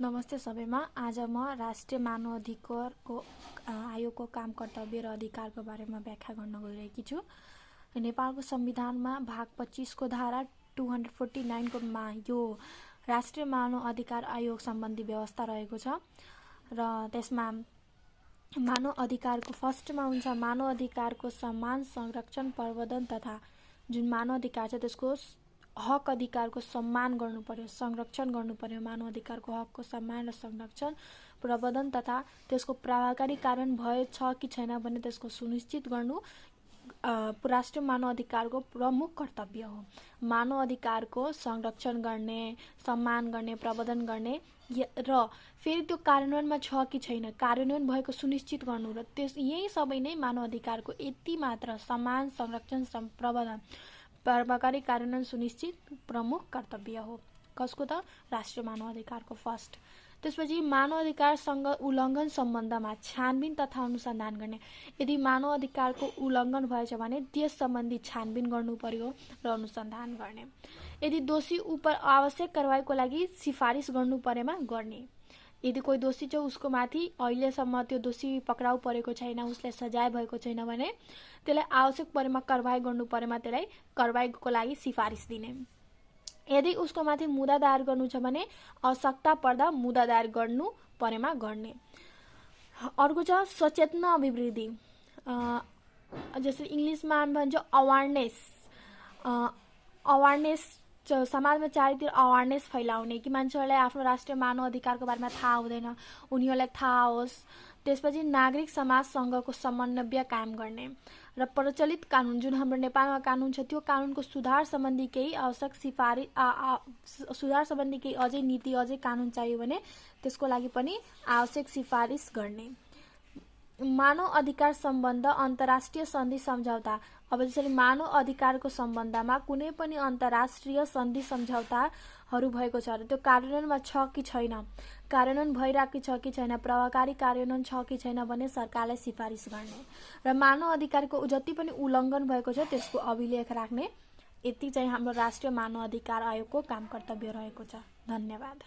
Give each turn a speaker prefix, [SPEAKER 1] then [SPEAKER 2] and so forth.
[SPEAKER 1] नमस्ते सबैमा। आज म राष्ट्रिय मानव अधिकारको आयोगको काम, कर्तव्य र अधिकारको बारेमा व्याख्या गर्न गइरहेकी छु। नेपालको संविधानमा भाग 25 को धारा 249 को मा यो राष्ट्रिय मानव अधिकार आयोग सम्बन्धी व्यवस्था रहेको छ र त्यसमा मानव अधिकारको फर्स्टमा हुन्छ मानव अधिकारको सम्मान, संरक्षण, प्रवर्धन तथा जुन मानव अधिकार छ त्यसको हक अधिकारको सम्मान गर्नु पर्यो, संरक्षण गर्नु पर्यो। मानव अधिकारको हकको सम्मान र संरक्षण, प्रवर्धन तथा त्यसको प्रभावकारी कारण भएछ कि छैन भने त्यसको सुनिश्चित गर्नु राष्ट्रिय मानव अधिकारको प्रमुख कर्तव्य हो। मानव अधिकारको संरक्षण गर्ने, सम्मान गर्ने, प्रवर्धन गर्ने र फेरि त्यो कार्यान्वयनमा छ कि छैन, कार्यान्वयन भएको सुनिश्चित गर्नु र यही सबै नै मानव अधिकारको यति मात्र सम्मान, संरक्षण, प्रवर्धन, प्रभावकारी कार्यान्वयन सुनिश्चित प्रमुख कर्तव्य हो। कसको त? राष्ट्रिय मानव अधिकारको फर्स्ट। त्यसपछि मानव अधिकारसँग उल्लङ्घन सम्बन्धमा छानबिन तथा अनुसन्धान गर्ने। यदि मानव अधिकारको उल्लङ्घन भएछ भने त्यस सम्बन्धी छानबिन गर्नु पर्यो र अनुसन्धान गर्ने। यदि दोषी उप आवश्यक कारबाहीको लागि सिफारिस गर्नु परेमा गर्ने। यदि कोही दोषी छ उसको माथि अहिलेसम्म त्यो दोषी पक्राउ परेको छैन, उसलाई सजाय भएको छैन भने त्यसलाई आवश्यक परेमा कारबाही गर्नु परेमा त्यसलाई कारबाहीको लागि सिफारिस दिने। यदि उसको माथि मुद्दा दायर गर्नु छ भने आवश्यकता पर्दा मुद्दा दायर गर्नु परेमा गर्ने। अर्को छ सचेतना अभिवृद्धि, जसरी इङ्ग्लिसमा भन्छ अवेरनेस। अवेरनेस समाजमा चारैतिर अवेरनेस फैलाउने कि मान्छेहरूलाई आफ्नो राष्ट्रिय मानव अधिकारको बारेमा थाहा हुँदैन, उनीहरूलाई थाहा होस्। त्यसपछि नागरिक समाजसँगको समन्वय कायम गर्ने र प्रचलित कानुन जुन हाम्रो नेपालमा कानुन छ त्यो कानुनको सुधार सम्बन्धी केही आवश्यक सुधार सम्बन्धी केही अझै नीति, अझै कानुन चाहियो भने त्यसको लागि पनि आवश्यक सिफारिस गर्ने। मानव अधिकार सम्बन्ध अन्तर्राष्ट्रिय सन्धि सम्झौता। अब जसरी मानव अधिकारको सम्बन्धमा कुनै पनि अन्तर्राष्ट्रिय सन्धि सम्झौताहरू भएको छ र त्यो कार्यान्वयनमा छ कि छैन, कार्यान्वयन भइरहेको छ कि छैन, प्रभावकारी कार्यान्वयन छ कि छैन भने सरकारलाई सिफारिस गर्ने र मानव अधिकारको जति पनि उल्लङ्घन भएको छ त्यसको अभिलेख राख्ने। यति चाहिँ हाम्रो राष्ट्रिय मानव अधिकार आयोगको काम कर्तव्य रहेको छ। धन्यवाद।